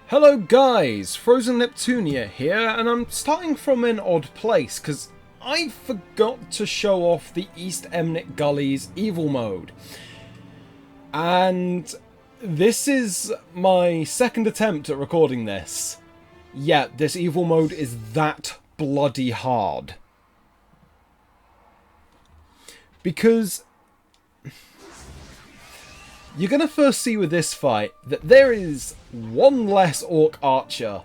Hello guys, Frozen Neptunia here, and I'm starting from an odd place, because I forgot to show off the East Emnet Gully's evil mode. And this is my second attempt at recording this. Yeah, this evil mode is that bloody hard. Because you're going to first see with this fight that there is one less Orc Archer.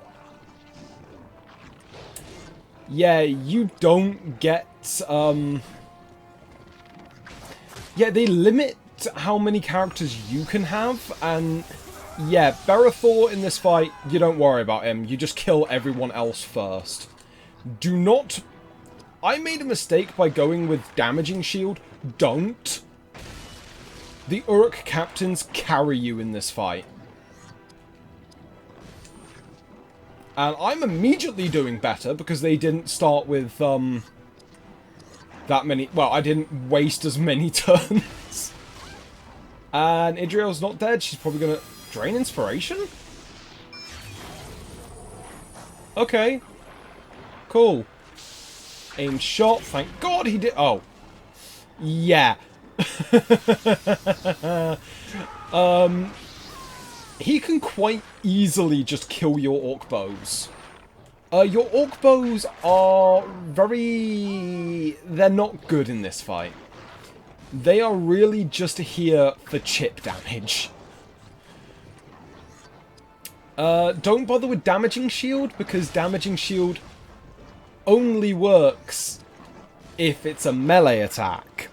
Yeah, you don't get... Yeah, they limit how many characters you can have, and yeah, Barathor in this fight, you don't worry about him. You just kill everyone else first. Do not... I made a mistake by going with Damaging Shield. Don't. The Uruk captains carry you in this fight. And I'm immediately doing better because they didn't start with that many... Well, I didn't waste as many turns. And Idriel's not dead. She's probably going to drain inspiration? Okay. Cool. Aim shot. Thank God he did... Oh. Yeah. He can quite easily just kill your orc bows. Your orc bows are very... They're not good in this fight. They are really just here for chip damage. Don't bother with Damaging Shield, because Damaging Shield only works if it's a melee attack.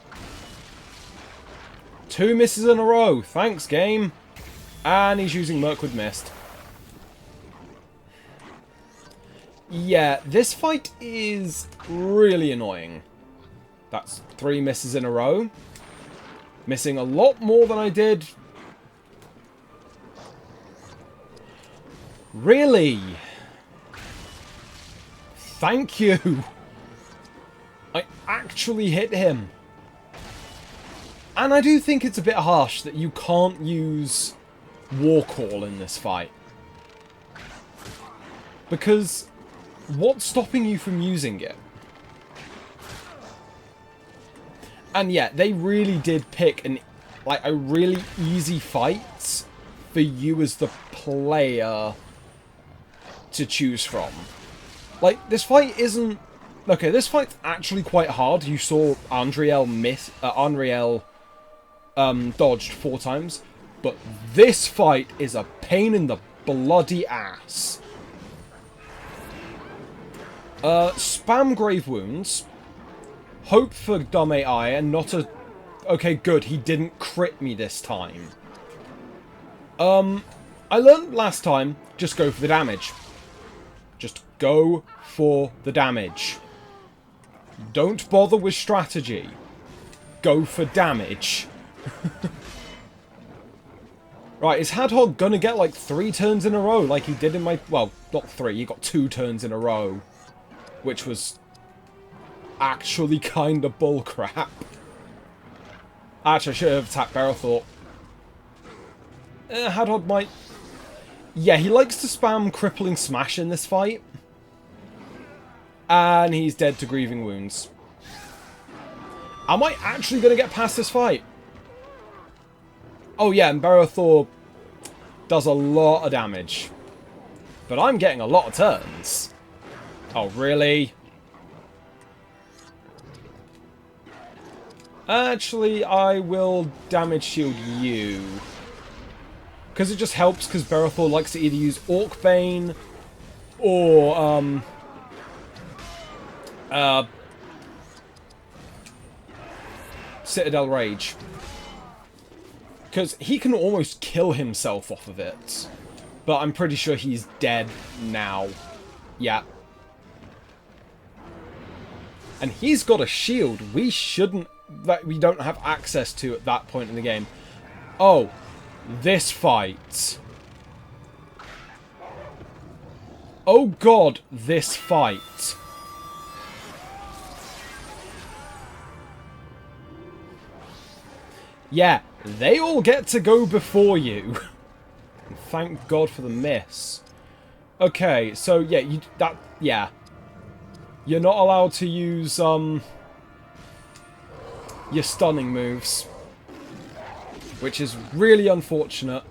2 misses in a row. Thanks, game. And he's using Mirkwood Mist. Yeah, this fight is really annoying. That's 3 misses in a row. Missing a lot more than I did. Really? Thank you. I actually hit him. And I do think it's a bit harsh that you can't use War Call in this fight. Because what's stopping you from using it? And yeah, they really did pick a really easy fight for you as the player to choose from. Like, this fight isn't... Okay, this fight's actually quite hard. You saw Anriel dodged 4 times. But this fight is a pain in the bloody ass. Spam Grave Wounds. Hope for dumb AI and not a... Okay, good. He didn't crit me this time. I learned last time, just go for the damage. Just go for the damage. Don't bother with strategy. Go for damage. Right, is Hadhog gonna get like 3 turns in a row like he did in my... Well, not 3, he got 2 turns in a row. Which was actually kind of bullcrap. Actually, I should have attacked Barathor. Hadhog might... Yeah, he likes to spam Crippling Smash in this fight. And he's dead to Grieving Wounds. Am I actually going to get past this fight? Oh yeah, and Barathor does a lot of damage. But I'm getting a lot of turns. Oh, really? Actually, I will damage shield you. Because it just helps, because Barathor likes to either use Orc Bane or, Citadel Rage. Because he can almost kill himself off of it. But I'm pretty sure he's dead now. Yeah. And he's got a shield we shouldn't... that we don't have access to at that point in the game. Oh. This fight. Oh god, this fight. Yeah, they all get to go before you. Thank God for the miss. Okay, so yeah, yeah. You're not allowed to use, your stunning moves. Which is really unfortunate.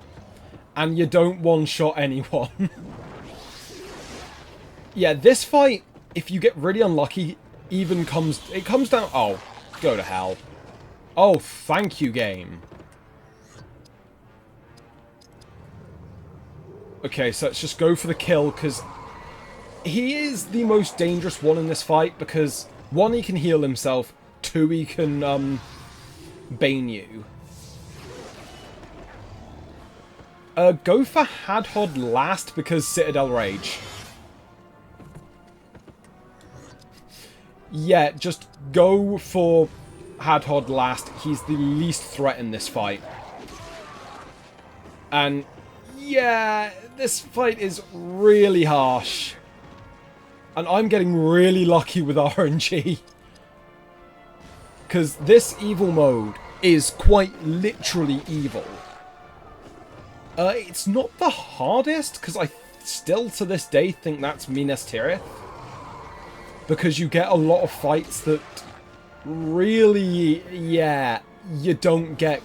And you don't one-shot anyone. Yeah, this fight, if you get really unlucky, it comes down... Oh, go to hell. Oh, thank you, game. Okay, so let's just go for the kill, because he is the most dangerous one in this fight, because, one, he can heal himself, two, he can, bane you. Go for Hadhod last, because Citadel Rage. Yeah, just go for Hadhod last. He's the least threat in this fight. And, yeah, this fight is really harsh. And I'm getting really lucky with RNG. Because this evil mode is quite literally evil. It's not the hardest, because I still to this day think that's Minas Tirith. Because you get a lot of fights that really, yeah, you don't get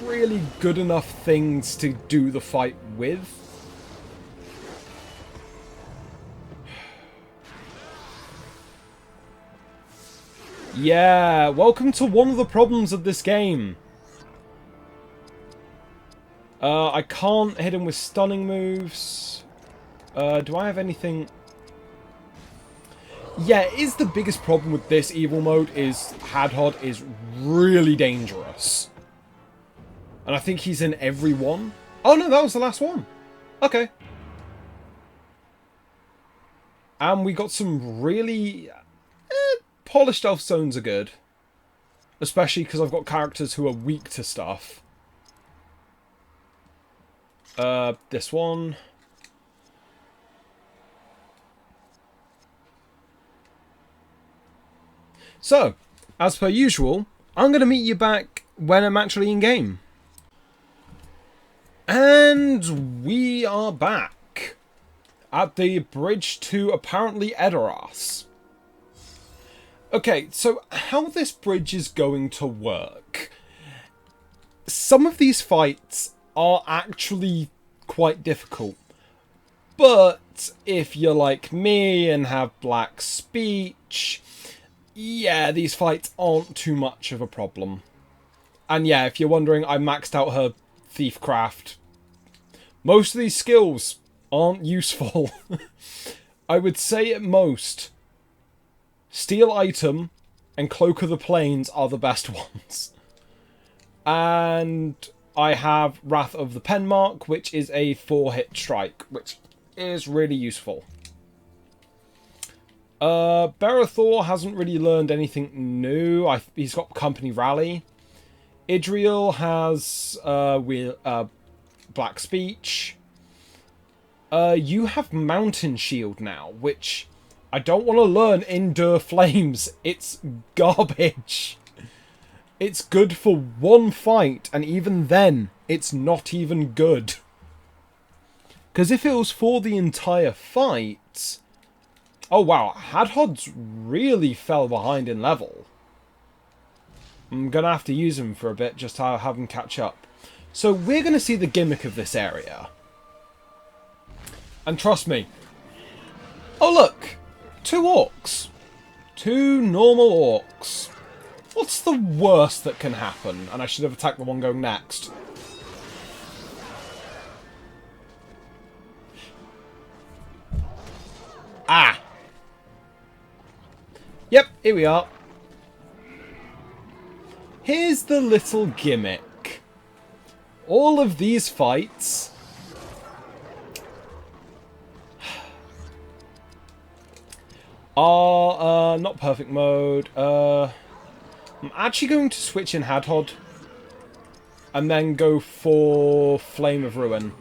really good enough things to do the fight with. Yeah, welcome to one of the problems of this game. I can't hit him with stunning moves. Do I have anything... Yeah, is the biggest problem with this evil mode is Hadhod is really dangerous. And I think he's in every one. Oh no, that was the last one. Okay. And we got some really... polished elf zones are good. Especially because I've got characters who are weak to stuff. This one... So, as per usual, I'm going to meet you back when I'm actually in-game. And we are back at the bridge to, apparently, Edoras. Okay, so how this bridge is going to work... Some of these fights are actually quite difficult. But if you're like me and have black speech... Yeah, these fights aren't too much of a problem. And yeah, if you're wondering, I maxed out her Thiefcraft. Most of these skills aren't useful. I would say at most, Steal Item and Cloak of the Plains are the best ones. And I have Wrath of the Penmark, which is a 4-hit strike, which is really useful. Berathor hasn't really learned anything new. He's got Company Rally. Idriel has Black Speech. You have Mountain Shield now, which I don't want to learn Endure Flames. It's garbage. It's good for one fight, and even then, it's not even good. Because if it was for the entire fight... Oh wow, Hadhod's really fell behind in level. I'm going to have to use him for a bit just to have him catch up. So we're going to see the gimmick of this area. And trust me. Oh look! 2 orcs. 2 normal orcs. What's the worst that can happen? And I should have attacked the one going next. Ah! Yep, here we are. Here's the little gimmick. All of these fights... are not perfect mode. I'm actually going to switch in Hadhod. And then go for Flame of Ruin.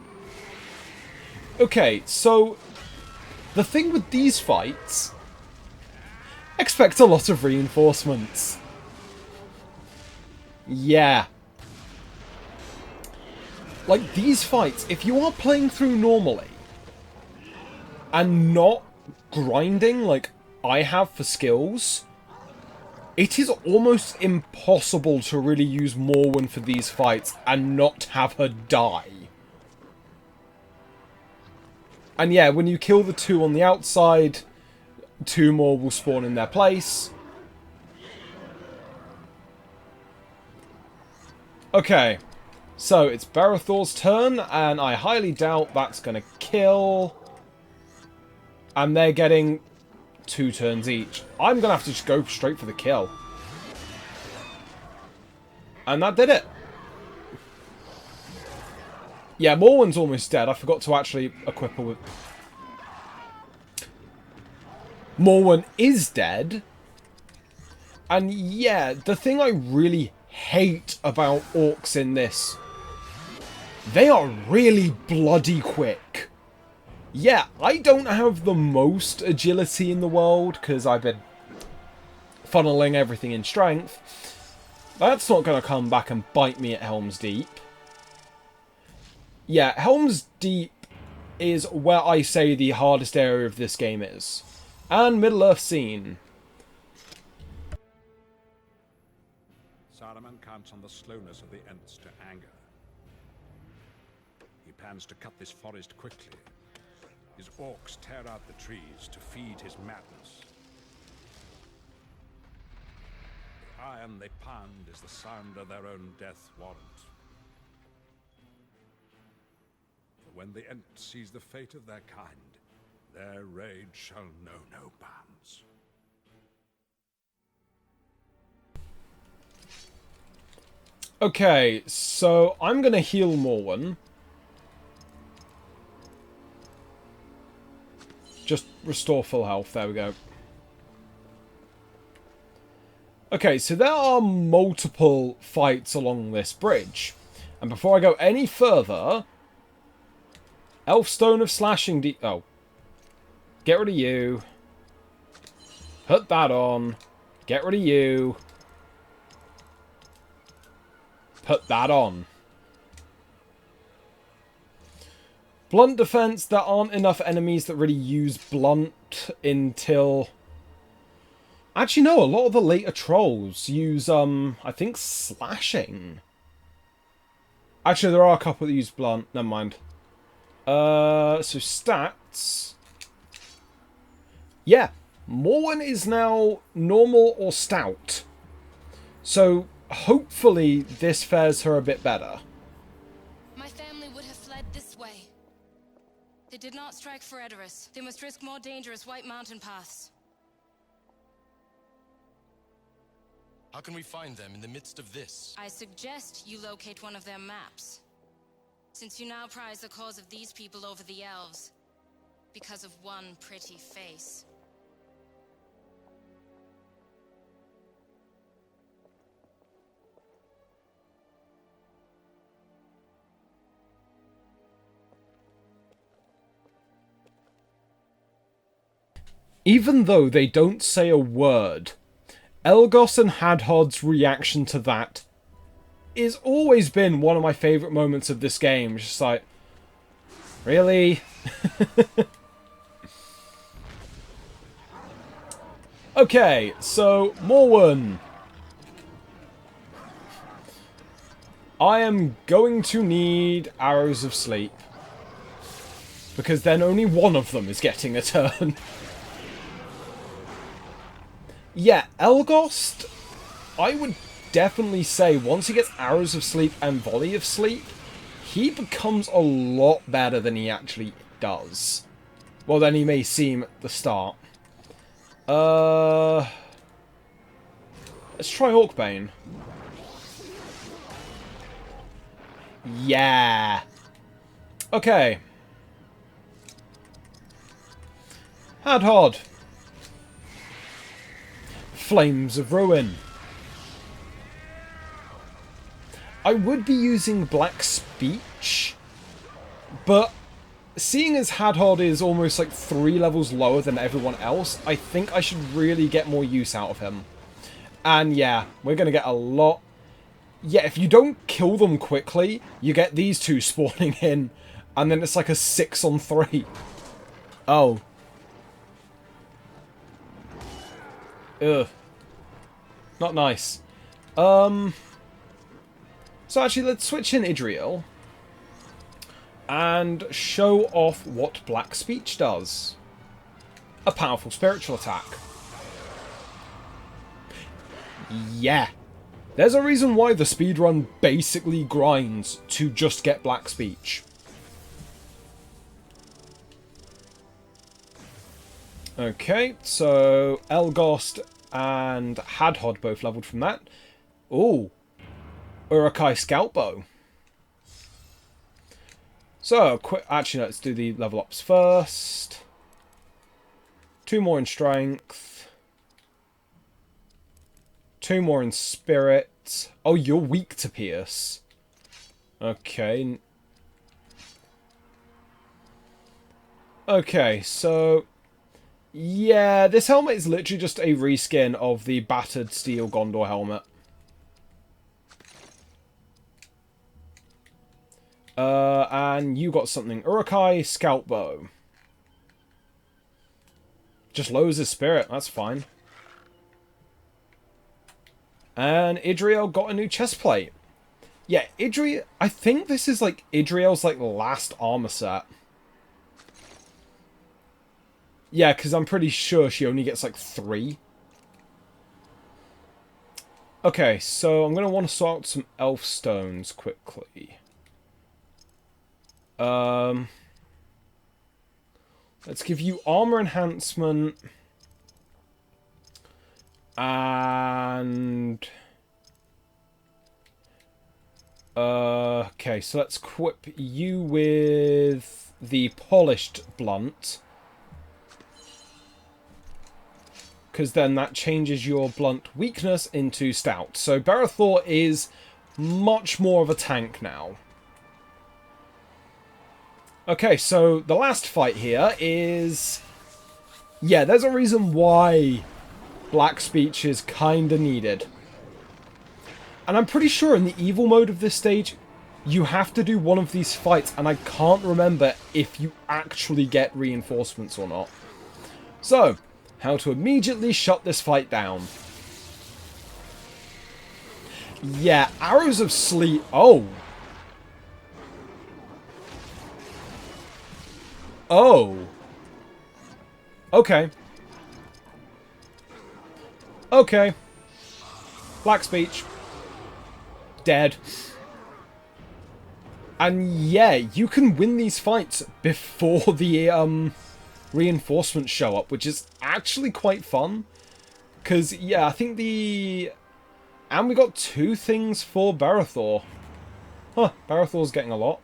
Okay, so... the thing with these fights... expect a lot of reinforcements. Yeah. Like, these fights, if you are playing through normally, and not grinding like I have for skills, it is almost impossible to really use Morwen for these fights and not have her die. And yeah, when you kill the 2 on the outside, 2 more will spawn in their place. Okay, so it's Barathor's turn, and I highly doubt that's going to kill. And they're getting 2 turns each. I'm going to have to just go straight for the kill. And that did it. Yeah, Morwen's almost dead. I forgot to actually equip her with... Morwen is dead. And yeah, the thing I really hate about orcs in this, they are really bloody quick. Yeah, I don't have the most agility in the world because I've been funneling everything in strength. That's not going to come back and bite me at Helm's Deep. Yeah, Helm's Deep is where I say the hardest area of this game is. And Middle-earth scene. Saruman counts on the slowness of the Ents to anger. He plans to cut this forest quickly. His orcs tear out the trees to feed his madness. The iron they pound is the sound of their own death warrant. For when the Ent sees the fate of their kind, their rage shall know no bounds. Okay, so I'm going to heal Morwen. Just restore full health. There we go. Okay, so there are multiple fights along this bridge. And before I go any further... Elfstone of Slashing Oh. Get rid of you. Put that on. Get rid of you. Put that on. Blunt defense, there aren't enough enemies that really use blunt until... Actually, no, a lot of the later trolls use, I think, slashing. Actually, there are a couple that use blunt. Never mind. So stats... Yeah, Morwen is now normal or stout. So, hopefully, this fares her a bit better. My family would have fled this way. They did not strike for Edoras. They must risk more dangerous White Mountain paths. How can we find them in the midst of this? I suggest you locate one of their maps. Since you now prize the cause of these people over the elves, because of one pretty face. Even though they don't say a word, Elgos and Hadhod's reaction to that is always been one of my favourite moments of this game. Just like, really? Okay, so, Morwen. I am going to need Arrows of Sleep. Because then only one of them is getting a turn. Yeah, Elgost, I would definitely say once he gets Arrows of Sleep and Volley of Sleep, he becomes a lot better than he actually does. Well, then he may seem at the start. Let's try Hawkbane. Yeah. Okay. Hadhod. Flames of Ruin. I would be using Black Speech, but seeing as Hadhod is almost like 3 levels lower than everyone else, I think I should really get more use out of him. And yeah, we're going to get a lot... Yeah, if you don't kill them quickly, you get these two spawning in, and then it's like a 6-on-3. Oh. Ugh. Not nice. So actually, let's switch in Idriel. And show off what Black Speech does. A powerful spiritual attack. Yeah. There's a reason why the speedrun basically grinds to just get Black Speech. Okay, so Elgost and Hadhod both leveled from that. Ooh. Urukai Scout Bow. So, actually, let's do the level ups first. 2 more in strength. 2 more in spirit. Oh, you're weak to pierce. Okay. Okay, so... yeah, this helmet is literally just a reskin of the battered steel Gondor helmet. And you got something. Urukai Scout Bow. Just lowers his spirit, that's fine. And Idriel got a new chestplate. Yeah, Idriel... I think this is like Idriel's like last armor set. Yeah, because I'm pretty sure she only gets like 3. Okay, so I'm going to want to sort out some elf stones quickly. Let's give you armor enhancement. And... okay, so let's equip you with the polished blunt. Because then that changes your blunt weakness into stout. So Barathor is much more of a tank now. Okay, so the last fight here is... yeah, there's a reason why Black Speech is kinda needed. And I'm pretty sure in the evil mode of this stage, you have to do one of these fights, and I can't remember if you actually get reinforcements or not. So, how to immediately shut this fight down. Yeah, Arrows of Sleet... oh! Oh! Okay. Okay. Black Speech. Dead. And yeah, you can win these fights before the reinforcements show up, which is actually quite fun. Because, yeah, I think the... and we got 2 things for Barathor. Huh, Barathor's getting a lot.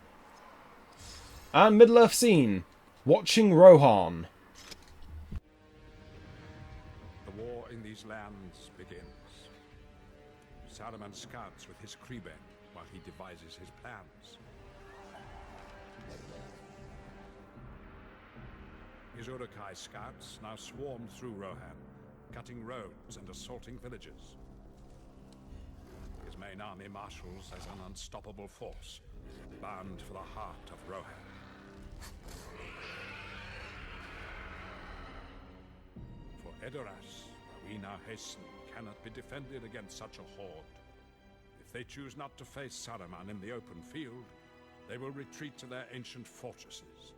And Middle-earth scene. Watching Rohan. The war in these lands begins. Saruman scouts with his Kreben while he devises his plans. His Urukai scouts now swarm through Rohan, cutting roads and assaulting villages. His main army marshals as an unstoppable force, bound for the heart of Rohan. For Edoras, where we now hasten, cannot be defended against such a horde. If they choose not to face Saruman in the open field, they will retreat to their ancient fortresses.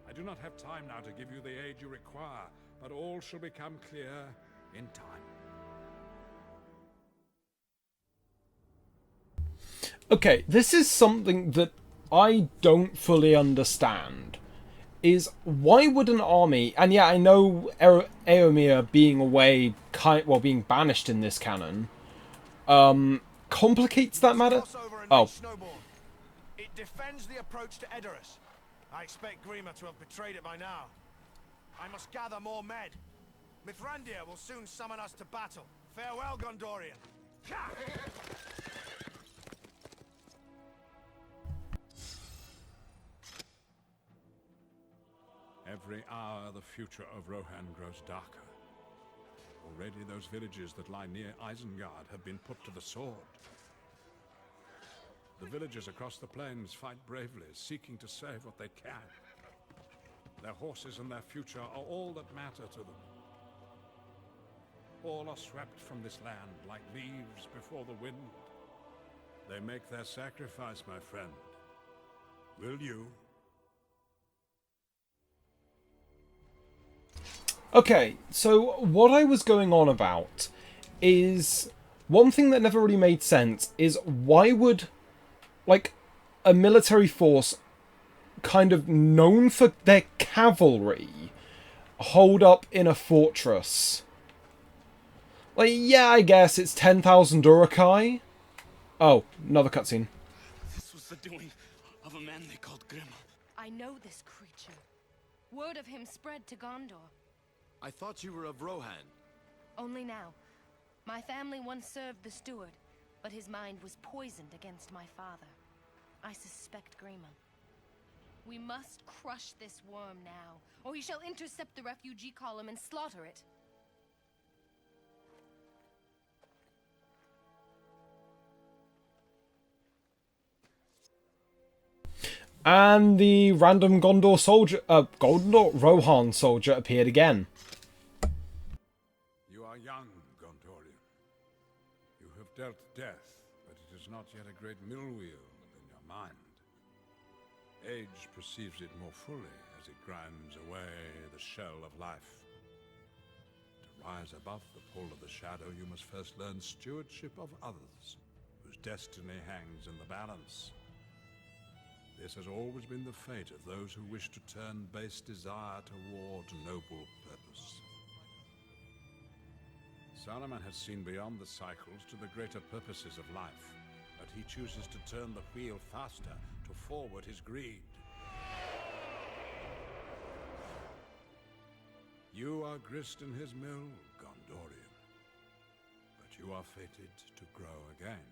I do not have time now to give you the aid you require, but all shall become clear in time. Okay, this is something that I don't fully understand. Is why would an army... and yeah, I know Eomer being away, being banished in this canon, complicates that matter? Oh. It defends the approach to Edoras. I expect Grima to have betrayed it by now. I must gather more men. Mithrandir will soon summon us to battle. Farewell, Gondorian. Every hour the future of Rohan grows darker. Already those villages that lie near Isengard have been put to the sword. The villagers across the plains fight bravely, seeking to save what they can. Their horses and their future are all that matter to them. All are swept from this land like leaves before the wind. They make their sacrifice, my friend. Will you? Okay, so what I was going on about is one thing that never really made sense is why would, like, a military force kind of known for their cavalry hold up in a fortress? Like, yeah, I guess it's 10,000 Urukai. Oh, another cutscene. This was the doing of a man they called Grim. I know this creature. Word of him spread to Gondor. I thought you were of Rohan. Only now. My family once served the steward, but his mind was poisoned against my father. I suspect Grima. We must crush this worm now, or he shall intercept the refugee column and slaughter it. And the random Gondor soldier, Rohan soldier appeared again. You are young, Gondorian. You have dealt death, but it is not yet a great mill wheel within your mind. Age perceives it more fully as it grinds away the shell of life. To rise above the pull of the shadow, you must first learn stewardship of others, whose destiny hangs in the balance. This has always been the fate of those who wish to turn base desire toward noble purpose. Saruman has seen beyond the cycles to the greater purposes of life, but he chooses to turn the wheel faster to forward his greed. You are grist in his mill, Gondorian, but you are fated to grow again.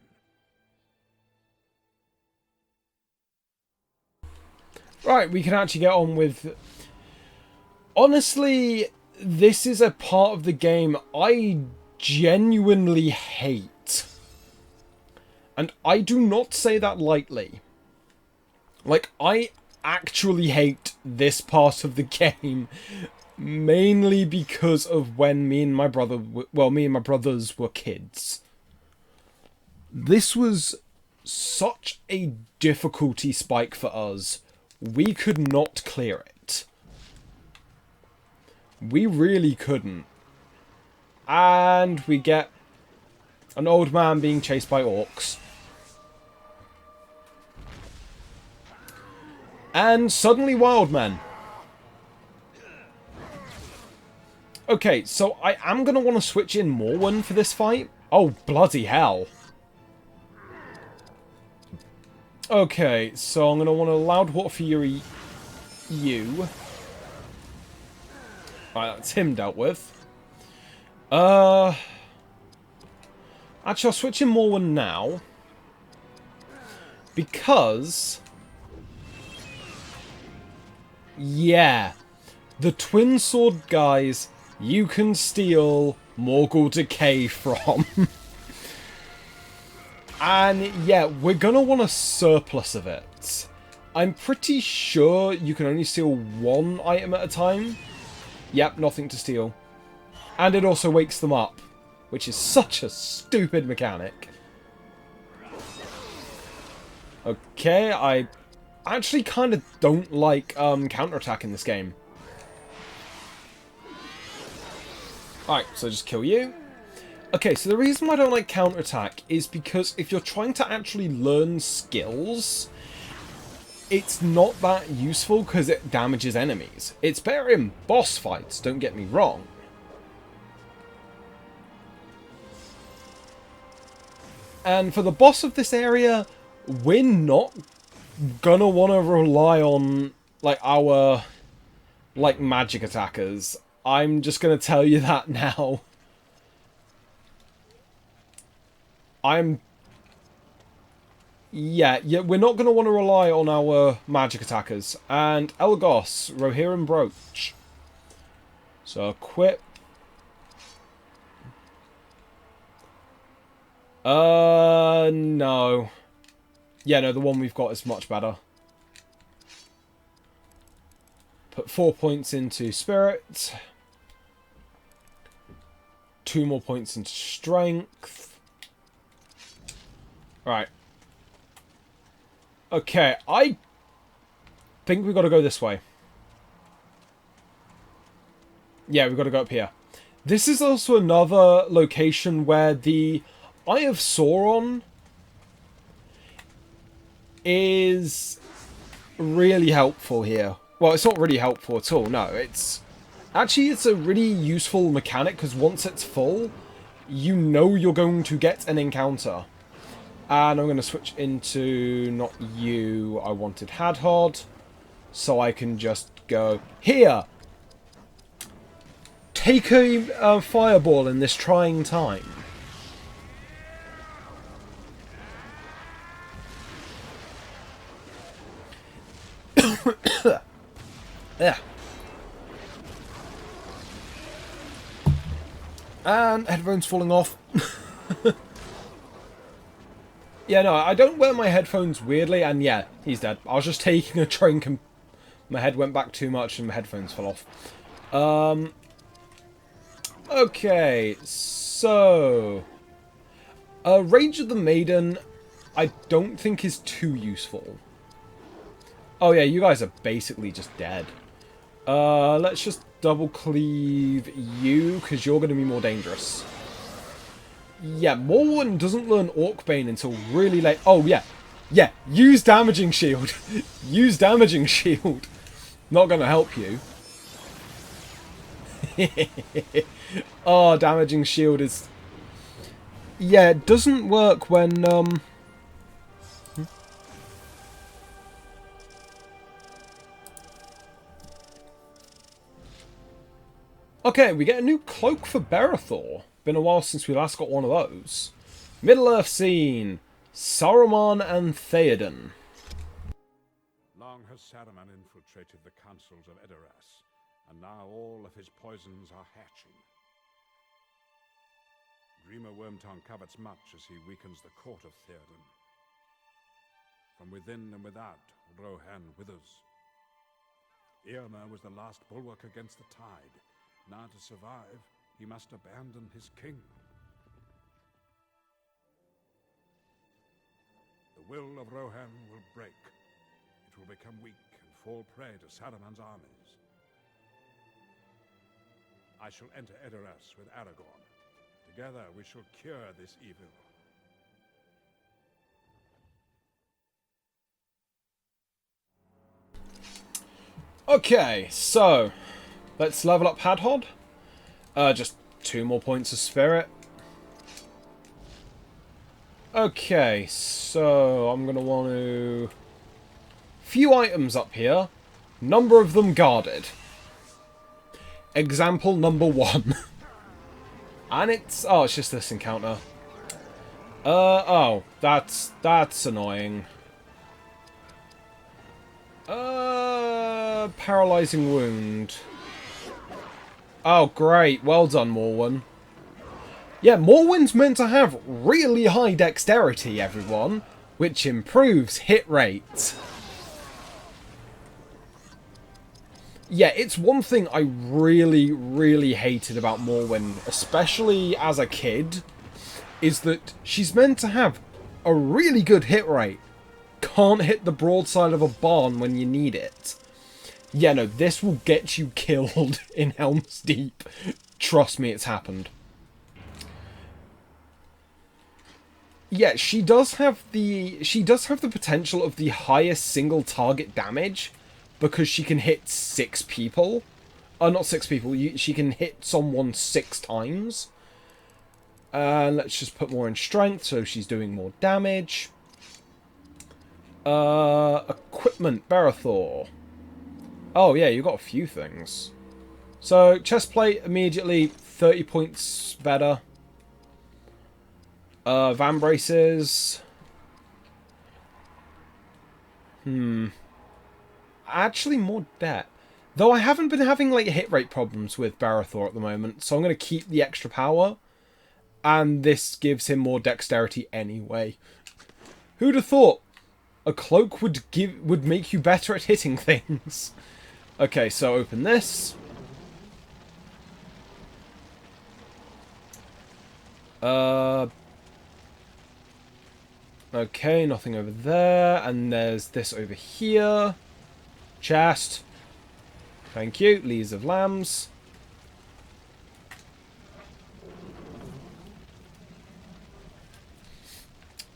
Right, we can actually get on with... Honestly, this is a part of the game I genuinely hate. And I do not say that lightly. Like, I actually hate this part of the game, mainly because of when me and my brothers were kids. This was such a difficulty spike for us. We could not clear it. We really couldn't. And we get an old man being chased by orcs. And suddenly wild men. Okay, so I am going to want to switch in Morwen for this fight. Oh, bloody hell. Okay, so I'm going to want a Loud Water Fury you. Right, that's him dealt with. Actually, I'll switch in Morwen now. Because... yeah. The Twin Sword guys, you can steal Morgul Decay from. And yeah, we're gonna want a surplus of it. I'm pretty sure you can only steal one item at a time. Yep, nothing to steal. And it also wakes them up, which is such a stupid mechanic. Okay, I actually kind of don't like counterattack in this game. Alright, so just kill you. Okay, so the reason why I don't like counterattack is because if you're trying to actually learn skills, it's not that useful because it damages enemies. It's better in boss fights, don't get me wrong. And for the boss of this area, we're not gonna want to rely on, like, our, like, magic attackers. I'm just gonna tell you that now. Yeah, we're not going to want to rely on our magic attackers. And Elgos, Rohirrim Brooch. So, equip. No. Yeah, no, the one we've got is much better. Put 4 points into spirit. 2 more points into strength. Right. Okay, I think we got to go this way. Yeah, we've got to go up here. This is also another location where the Eye of Sauron is really helpful here. Well, it's not really helpful at all, no. It's a really useful mechanic, because once it's full, you know you're going to get an encounter. And I'm going to switch into, not you, I wanted Hadhod, so I can just go, here! Take a fireball in this trying time. Yeah. And headphones falling off. Yeah, no, I don't wear my headphones weirdly, and yeah, he's dead. I was just taking a drink and my head went back too much and my headphones fell off. Okay, so... Rage of the Maiden, I don't think is too useful. Oh yeah, you guys are basically just dead. Let's just double cleave you, because you're going to be more dangerous. Yeah, Morwen doesn't learn Orcbane until really late. Oh, yeah. Yeah, use Damaging Shield. Use Damaging Shield. Not going to help you. Oh, Damaging Shield is... Yeah, it doesn't work when... Okay, we get a new cloak for Berethor. Been a while since we last got one of those. Middle-earth scene. Saruman and Theoden. Long has Saruman infiltrated the councils of Edoras, and now all of his poisons are hatching. Grima Wormtongue covets much as he weakens the court of Theoden. From within and without, Rohan withers. Eomer was the last bulwark against the tide. Now to survive, he must abandon his king. The will of Rohan will break. It will become weak and fall prey to Saruman's armies. I shall enter Edoras with Aragorn. Together we shall cure this evil. Okay, so... let's level up Hadhod. Just 2 more points of spirit. Okay, so I'm going to want to... few items up here. Number of them guarded. Example number 1. And it's... oh, it's just this encounter. Oh, that's annoying. Paralyzing wound. Oh, great. Well done, Morwen. Yeah, Morwen's meant to have really high dexterity, everyone, which improves hit rate. Yeah, it's one thing I really, really hated about Morwen, especially as a kid, is that she's meant to have a really good hit rate. Can't hit the broadside of a barn when you need it. Yeah, no, this will get you killed in Helm's Deep. Trust me, it's happened. Yeah, she does have the potential of the highest single target damage because she can hit 6 people. Not 6 people. She can hit someone 6 times. Let's just put more in strength, so she's doing more damage. Equipment, Berethor. Oh, yeah, you got a few things. So, chestplate, immediately 30 points better. Van braces. Actually, more debt. Though I haven't been having, like, hit rate problems with Berethor at the moment, so I'm going to keep the extra power. And this gives him more dexterity anyway. Who'd have thought a cloak would make you better at hitting things? Okay, so open this. Okay, nothing over there. And there's this over here. Chest. Thank you. Leaves of Lambs.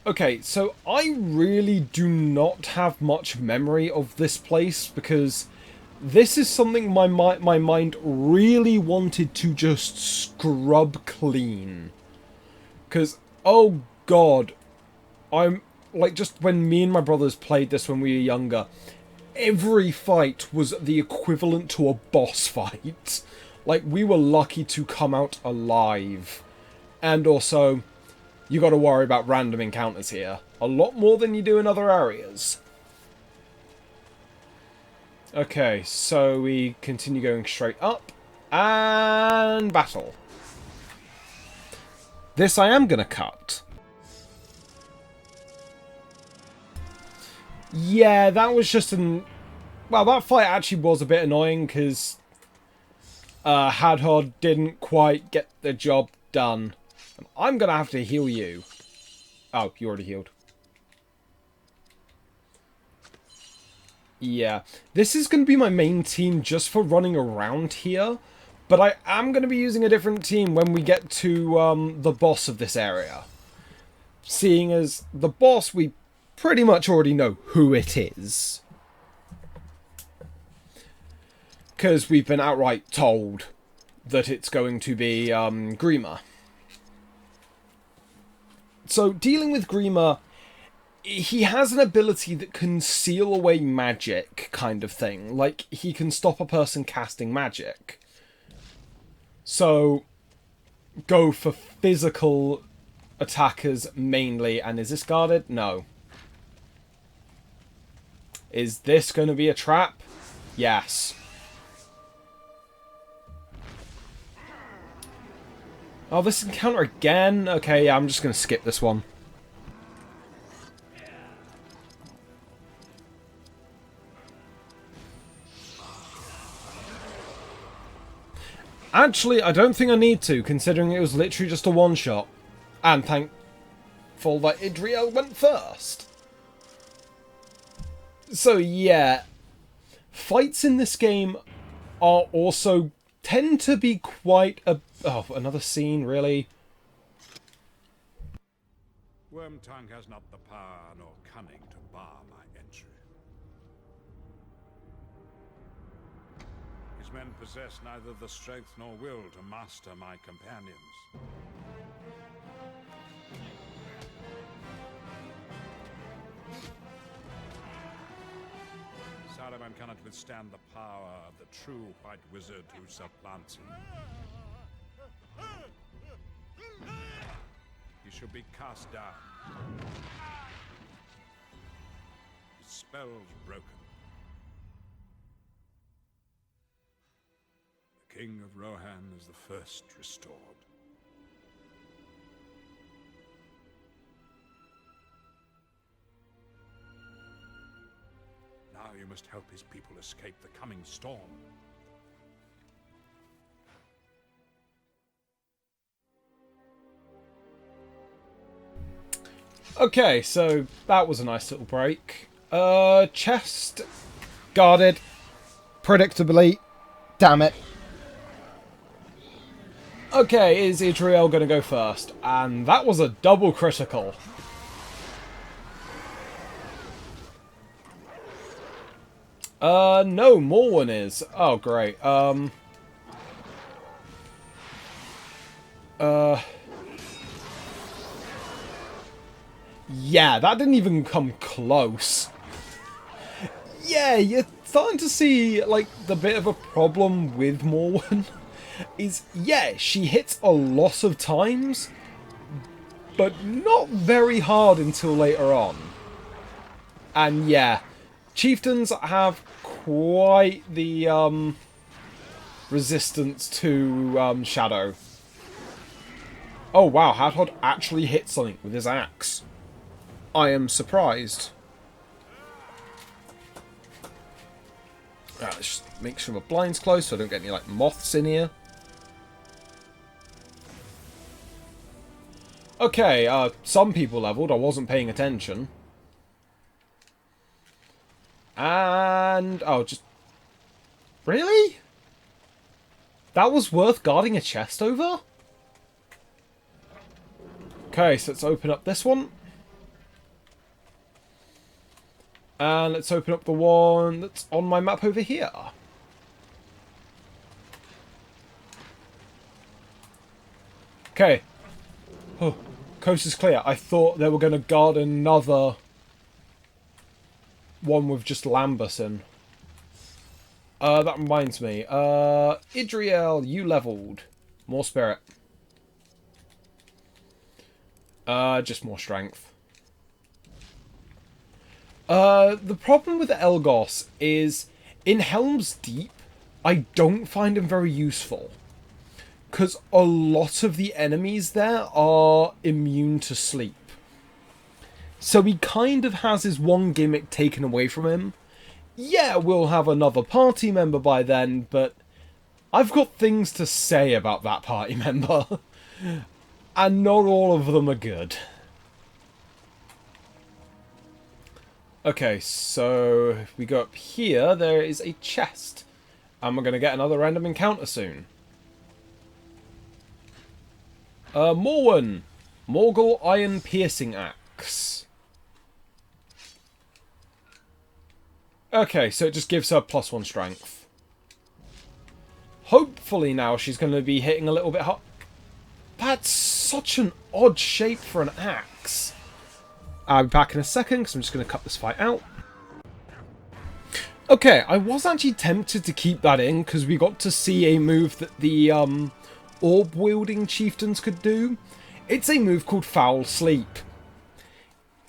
Okay, so I really do not have much memory of this place because this is something my mind really wanted to just scrub clean. Because, oh god, I'm, like, just when me and my brothers played this when we were younger, every fight was the equivalent to a boss fight. Like, we were lucky to come out alive. And also, you got to worry about random encounters here. A lot more than you do in other areas. Okay, so we continue going straight up. And battle. This I am going to cut. Yeah, that was just an... Well, that fight actually was a bit annoying because Hadhod didn't quite get the job done. I'm going to have to heal you. Oh, you already healed. Yeah. This is going to be my main team just for running around here. But I am going to be using a different team when we get to the boss of this area. Seeing as the boss, we pretty much already know who it is. Because we've been outright told that it's going to be Grima. So, dealing with Grima, he has an ability that can seal away magic, kind of thing. Like, he can stop a person casting magic. So, go for physical attackers mainly. And is this guarded? No. Is this going to be a trap? Yes. Oh, this encounter again? Okay, yeah, I'm just going to skip this one. Actually, I don't think I need to, considering it was literally just a one-shot. And thankful that Idriel went first. So, yeah. Fights in this game are also... tend to be quite a... Oh, another scene, really? Wormtongue has not the power nor cunning to bar my entry. His men possess neither the strength nor will to master my companions. Saruman cannot withstand the power of the true white wizard who supplants him. He should be cast down. His spells broken. The King of Rohan is the first restored. Now you must help his people escape the coming storm. Okay, so that was a nice little break. Chest guarded. Predictably. Damn it. Okay, is Idriel going to go first? And that was a double critical. No, Morwen is. Oh, great. Yeah, that didn't even come close. Yeah, you're starting to see, like, the bit of a problem with Morwen is, yeah, she hits a lot of times, but not very hard until later on. And yeah, chieftains have quite the, resistance to, shadow. Oh wow, Hadhod actually hit something with his axe. I am surprised. Let's just make sure my blind's closed so I don't get any, like, moths in here. Okay, some people leveled. I wasn't paying attention. And... oh, just... really? That was worth guarding a chest over? Okay, so let's open up this one. And let's open up the one that's on my map over here. Okay. Oh, coast is clear. I thought they were going to guard another one with just Lambus in. That reminds me. Idriel, you leveled. More spirit. Just more strength. The problem with Elgos is, in Helm's Deep, I don't find him very useful. Because a lot of the enemies there are immune to sleep. So he kind of has his one gimmick taken away from him. Yeah, we'll have another party member by then, but I've got things to say about that party member. And not all of them are good. Okay, so if we go up here, there is a chest. And we're going to get another random encounter soon. Morwen. Morgul Iron Piercing Axe. Okay, so it just gives her +1 strength. Hopefully now she's going to be hitting a little bit hard. That's such an odd shape for an axe. I'll be back in a second, because I'm just going to cut this fight out. Okay, I was actually tempted to keep that in, because we got to see a move that the orb-wielding chieftains could do. It's a move called Foul Sleep.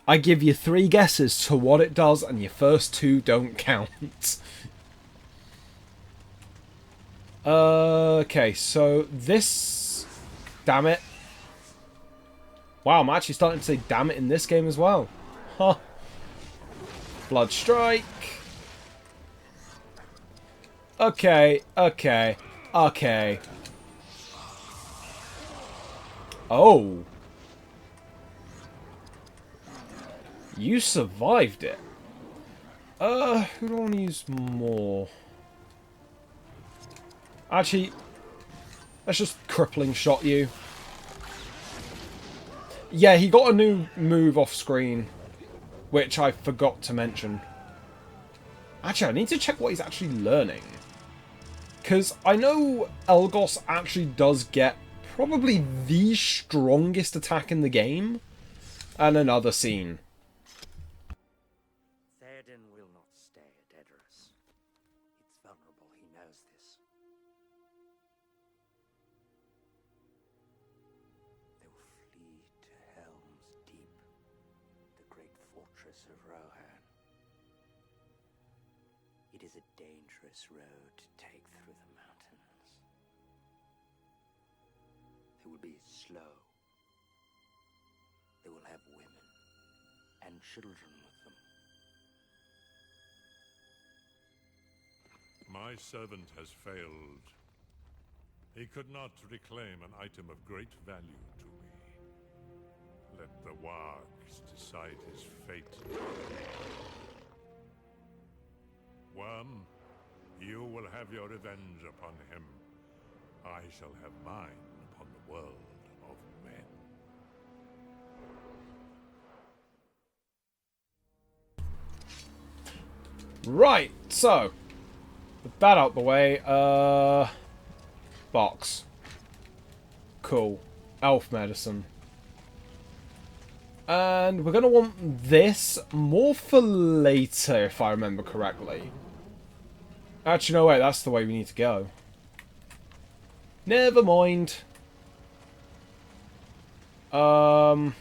I give you 3 guesses to what it does, and your first 2 don't count. Okay, so this... damn it. Wow, I'm actually starting to say damn it in this game as well. Huh. Blood Strike. Okay, okay, okay. Oh. You survived it. Who do I want to use more? Actually, let's just crippling shot you. Yeah, he got a new move off screen, which I forgot to mention. Actually, I need to check what he's actually learning. Because I know Elgos actually does get probably the strongest attack in the game. And another scene. Theoden will not stay at Edoras. It's vulnerable, he knows this. They will flee to Helm's Deep, the great fortress of Rohan. It is a dangerous road to take through the mountains. They will be slow. They will have women and children with them. My servant has failed. He could not reclaim an item of great value to me. Let the wargs decide his fate. Worm, you will have your revenge upon him. I shall have mine upon the world of men. Right, so with that out the way, box. Cool. Elf medicine. And we're going to want this more for later, if I remember correctly. Actually, no, wait, that's the way we need to go. Never mind. Okay,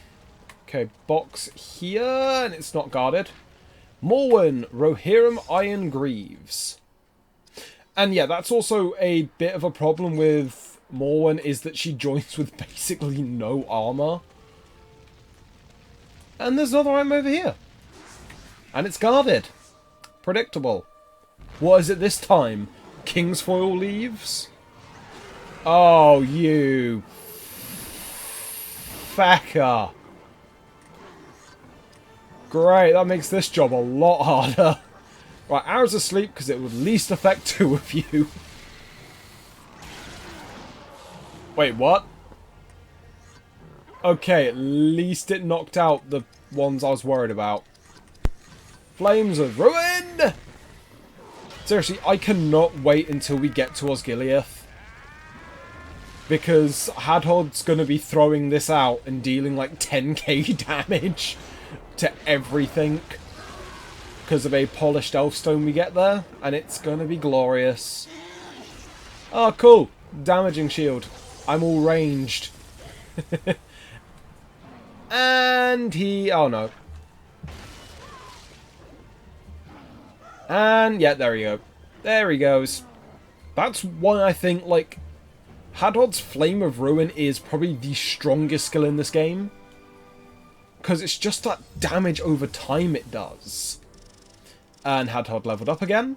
box here, and it's not guarded. Morwen, Rohirrim Iron Greaves. And yeah, that's also a bit of a problem with Morwen, is that she joins with basically no armor. And there's another item over here. And it's guarded. Predictable. What is it this time? Kingsfoil leaves? Oh, you... fecker. Great, that makes this job a lot harder. Right, arrows asleep because it would least affect 2 of you. Wait, what? Okay, at least it knocked out the ones I was worried about. Flames of Ruin! Seriously, I cannot wait until we get to Osgiliath. Because Hadhod's going to be throwing this out and dealing like 10k damage to everything. Because of a polished elfstone we get there. And it's going to be glorious. Oh, cool. Damaging shield. I'm all ranged. And he... oh no. And, yeah, there we go. There he goes. That's why I think, like, Hadhod's Flame of Ruin is probably the strongest skill in this game. Because it's just that damage over time it does. And Hadhod leveled up again.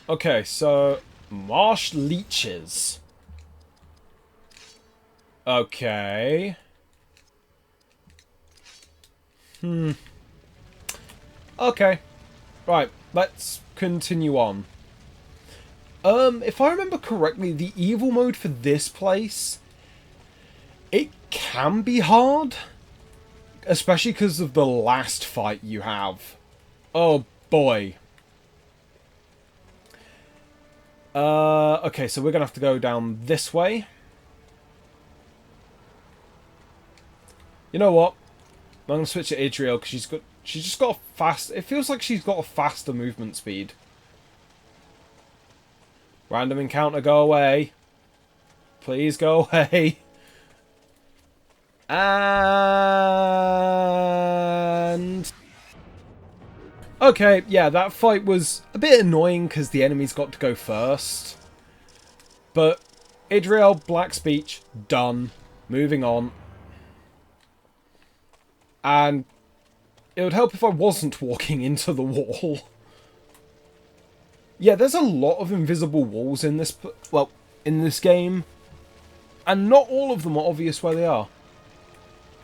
Okay, so... Marsh Leeches. Okay... Okay. Right, let's continue on. If I remember correctly, the evil mode for this place, it can be hard. Especially because of the last fight you have. Oh boy. Okay, so we're gonna have to go down this way. You know what? I'm going to switch to Idriel because she's just got a fast... it feels like she's got a faster movement speed. Random encounter, go away. Please go away. And... okay, yeah, that fight was a bit annoying because the enemies got to go first. But Idriel, Black Speech, done. Moving on. And it would help if I wasn't walking into the wall. Yeah, there's a lot of invisible walls in this, well, in this game. And not all of them are obvious where they are.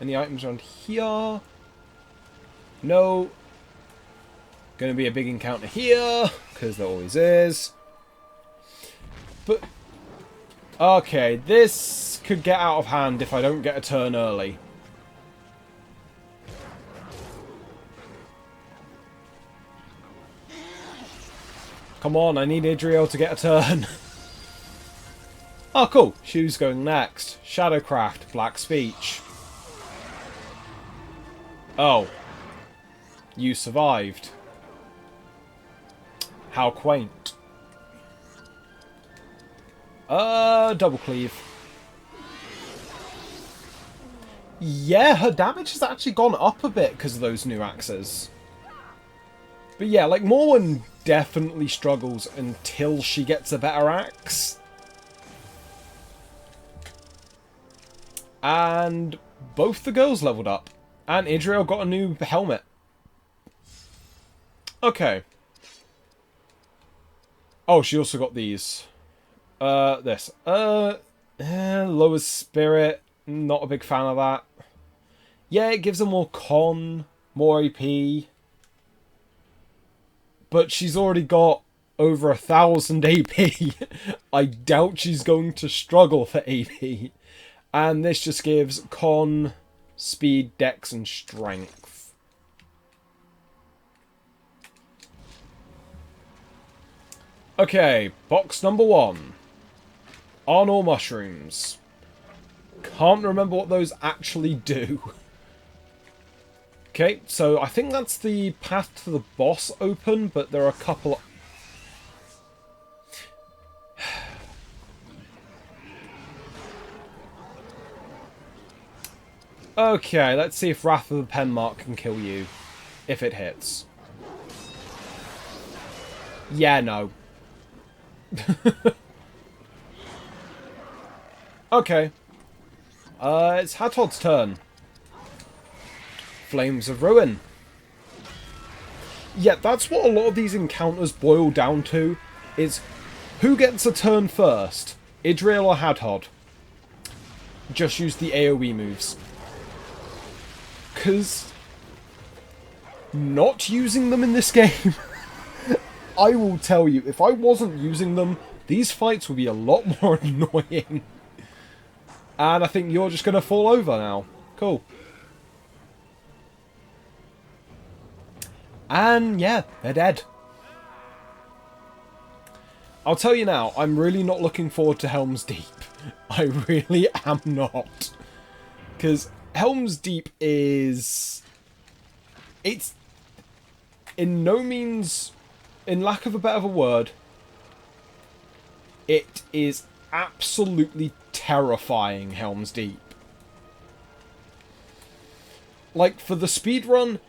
Any items around here? No. Gonna be a big encounter here, because there always is. But, okay, this could get out of hand if I don't get a turn early. Come on, I need Idriel to get a turn. Oh, cool. Who's going next? Shadowcraft, Black Speech. Oh. You survived. How quaint. Double cleave. Yeah, her damage has actually gone up a bit because of those new axes. But yeah, like, Morwen definitely struggles until she gets a better axe. And both the girls leveled up. And Idriel got a new helmet. Okay. Oh, she also got these. This. Lower Spirit. Not a big fan of that. Yeah, it gives her more con, more AP. But she's already got over 1,000 AP. I doubt she's going to struggle for AP. And this just gives con, speed, dex, and strength. Okay, box number 1. Arnor mushrooms. Can't remember what those actually do. Okay, so I think that's the path to the boss open, but there are a couple... okay, let's see if Wrath of the Penmark can kill you. If it hits. Yeah, no. Okay. It's Hadhod's turn. Flames of Ruin. yeah, that's what a lot of these encounters boil down to, is who gets a turn first, Idriel or Hadhod? Just use the AoE moves. Because not using them in this game, I will tell you, if I wasn't using them, these fights would be a lot more annoying. And I think you're just going to fall over now. Cool. And yeah, they're dead. I'll tell you now, I'm really not looking forward to Helm's Deep. I really am not. Because Helm's Deep is... It's in no means, in lack of a better word, it is absolutely terrifying, Helm's Deep. Like, for the speedrun,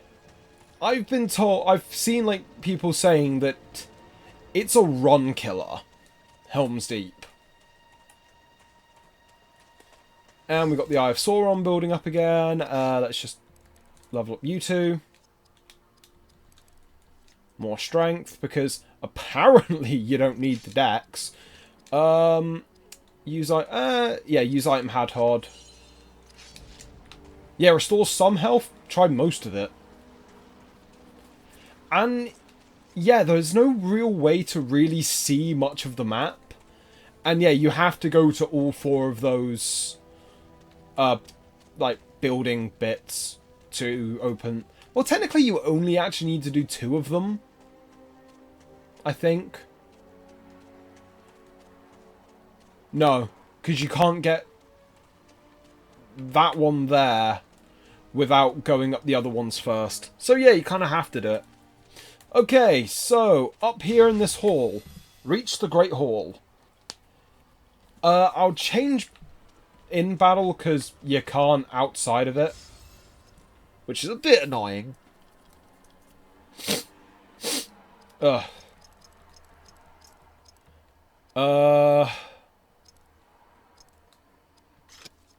I've been told, I've seen, like, people saying that it's a run killer, Helm's Deep. And we've got the Eye of Sauron building up again. Let's just level up you two. More strength, because apparently you don't need the dex. Use item Hadhod. Yeah, restores some health. Try most of it. And yeah, there's no real way to really see much of the map. And yeah, you have to go to all four of those like building bits to open. Well, technically you only actually need to do 2 of them, I think. No, because you can't get that one there without going up the other ones first. So yeah, you kind of have to do it. Okay, so up here in this hall, reach the Great Hall. I'll change in battle because you can't outside of it, which is a bit annoying. Ugh.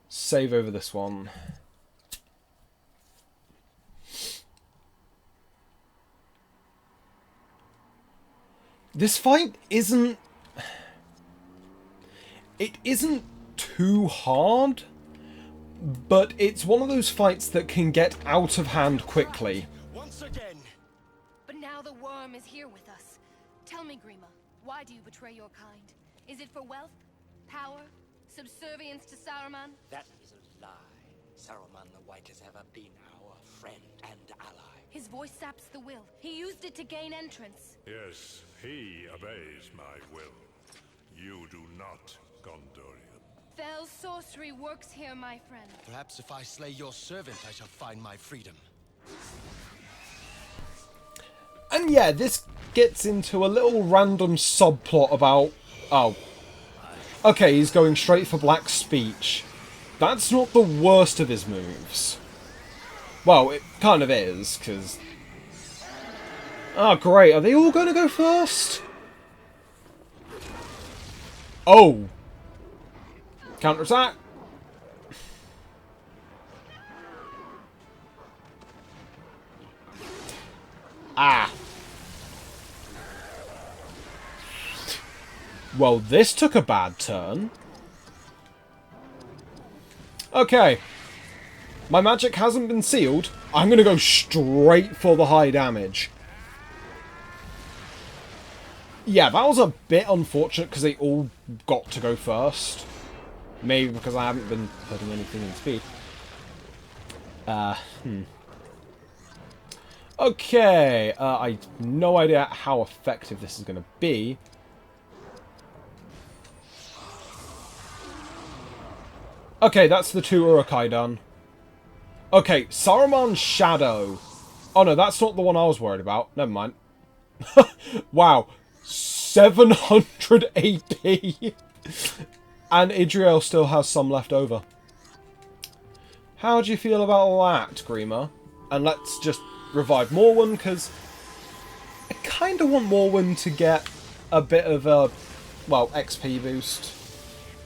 Save over this one. This fight isn't... It isn't too hard, but it's one of those fights that can get out of hand quickly. Once again. But now the worm is here with us. Tell me, Grima, why do you betray your kind? Is it for wealth, power, subservience to Saruman? That is a lie. Saruman the White has ever been our friend and ally. His voice saps the will. He used it to gain entrance. Yes, he obeys my will. You do not, Gondorian. Fell sorcery works here, my friend. Perhaps if I slay your servant, I shall find my freedom. And yeah, this gets into a little random subplot about... Oh. Okay, he's going straight for Black Speech. That's not the worst of his moves. Well, it kind of is, because... Oh, great. Are they all going to go first? Oh. Counterattack. Ah. Well, this took a bad turn. Okay. My magic hasn't been sealed. I'm going to go straight for the high damage. Yeah, that was a bit unfortunate because they all got to go first. Maybe because I haven't been putting anything in speed. Okay, I have no idea how effective this is going to be. Okay, that's the 2 Urukai done. Okay, Saruman's Shadow. Oh no, that's not the one I was worried about. Never mind. Wow. 700 AP. And Idriel still has some left over. How do you feel about that, Grima? And let's just revive Morwen, because I kind of want Morwen to get a bit of a, well, XP boost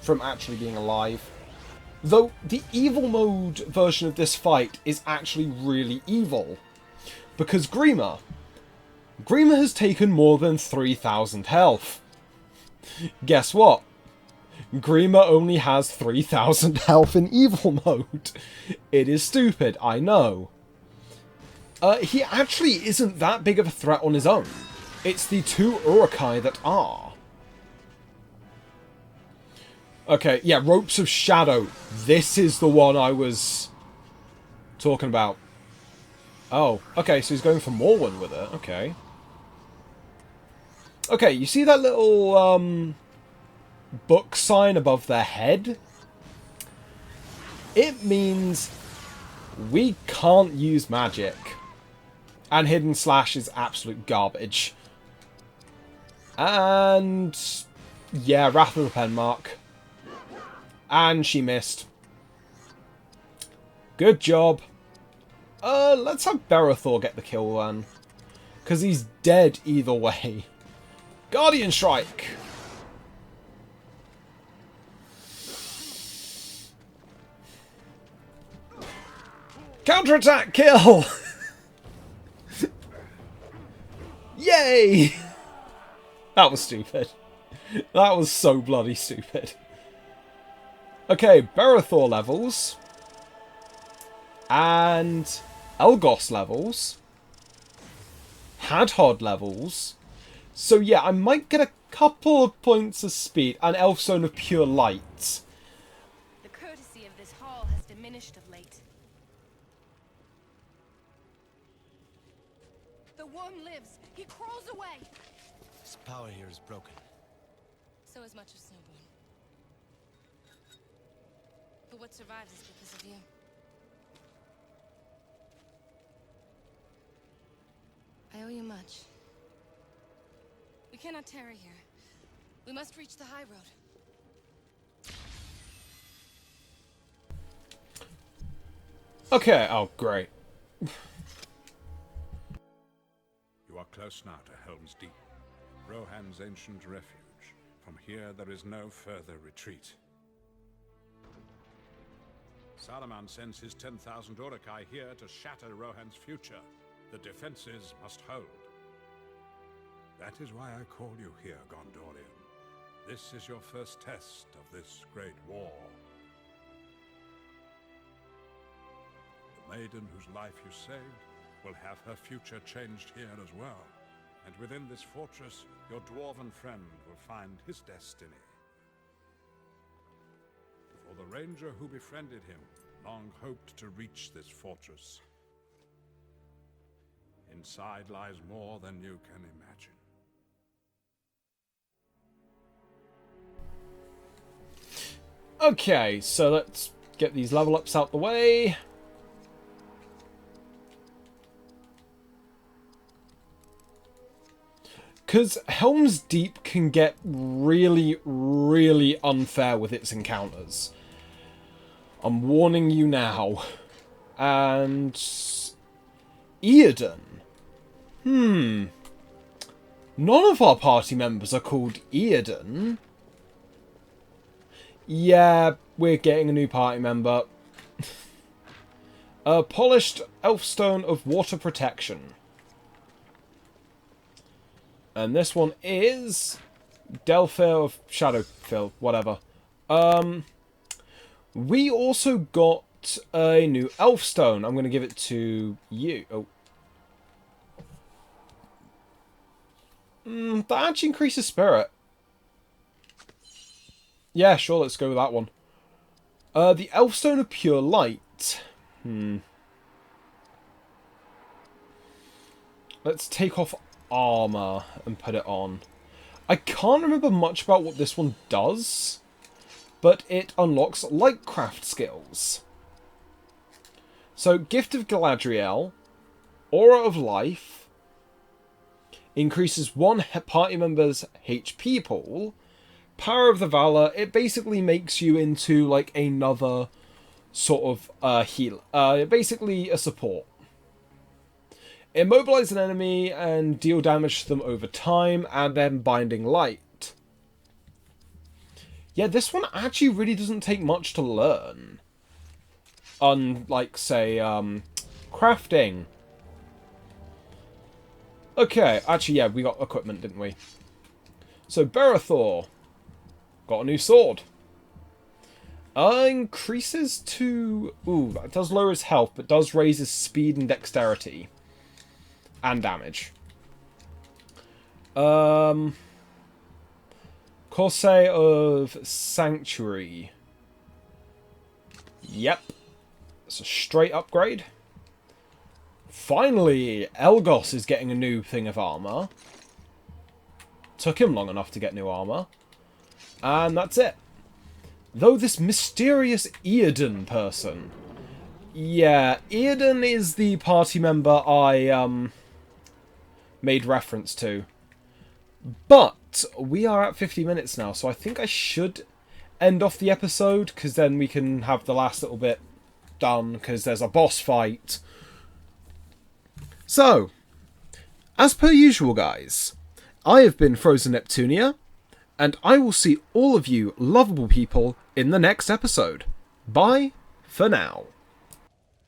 from actually being alive. Though the evil mode version of this fight is actually really evil. Because Grima, Grima has taken more than 3,000 health. Guess what? Grima only has 3,000 health in evil mode. It is stupid, I know. He actually isn't that big of a threat on his own. It's the two Urukai that are. Okay, yeah, Ropes of Shadow. This is the one I was talking about. Oh, okay, so he's going for Morwen with it. Okay. Okay, you see that little, book sign above their head? It means we can't use magic. And Hidden Slash is absolute garbage. And yeah, Wrath of the Penmark. And she missed. Good job. Let's have Berathor get the kill then. Because he's dead either way. Guardian Strike! Counterattack kill! Yay! That was stupid. That was so bloody stupid. Okay, Berathor levels. And Elgos levels. Hadhod levels. So yeah, I might get a couple of points of speed. And Elfstone of Pure Light. The courtesy of this hall has diminished of late. The worm lives. He crawls away. His power here is broken. So is much of Snowborn. But what survives is because of you. I owe you much. We cannot tarry here. We must reach the high road. Okay, oh great. You are close now to Helm's Deep, Rohan's ancient refuge. From here there is no further retreat. Saruman sends his 10,000 Urukai here to shatter Rohan's future. The defenses must hold. That is why I call you here, Gondorian. This is your first test of this great war. The maiden whose life you saved will have her future changed here as well. And within this fortress, your dwarven friend will find his destiny. For the ranger who befriended him long hoped to reach this fortress. Inside lies more than you can imagine. Okay, so let's get these level ups out the way. Because Helm's Deep can get really, really unfair with its encounters. I'm warning you now. And Eoden. None of our party members are called Eoden. Yeah, we're getting a new party member. A polished Elfstone of Water Protection. And this one is Delphir of Shadowfill, whatever. We also got a new Elfstone. I'm going to give it to you. Oh. That actually increases spirit. Yeah, sure, let's go with that one. The Elfstone of Pure Light. Let's take off armor and put it on. I can't remember much about what this one does, but it unlocks lightcraft skills. So, Gift of Galadriel, Aura of Life, increases one party member's HP pool. Power of the Valor, it basically makes you into like another sort of healer. Basically a support. Immobilize an enemy and deal damage to them over time, and then Binding Light. Yeah, this one actually really doesn't take much to learn. Unlike, say, crafting. Okay, actually, yeah, we got equipment, didn't we? So, Barathor got a new sword. Increases to... Ooh, that does lower his health, but does raise his speed and dexterity. And damage. Corsair of Sanctuary. Yep. It's a straight upgrade. Finally, Elgos is getting a new thing of armor. Took him long enough to get new armor. And that's it. Though this mysterious Earden person... Yeah, Earden is the party member I made reference to. But we are at 50 minutes now, so I think I should end off the episode, because then we can have the last little bit done, because there's a boss fight. So, as per usual, guys, I have been Frozen Neptunia, and I will see all of you lovable people in the next episode. Bye for now.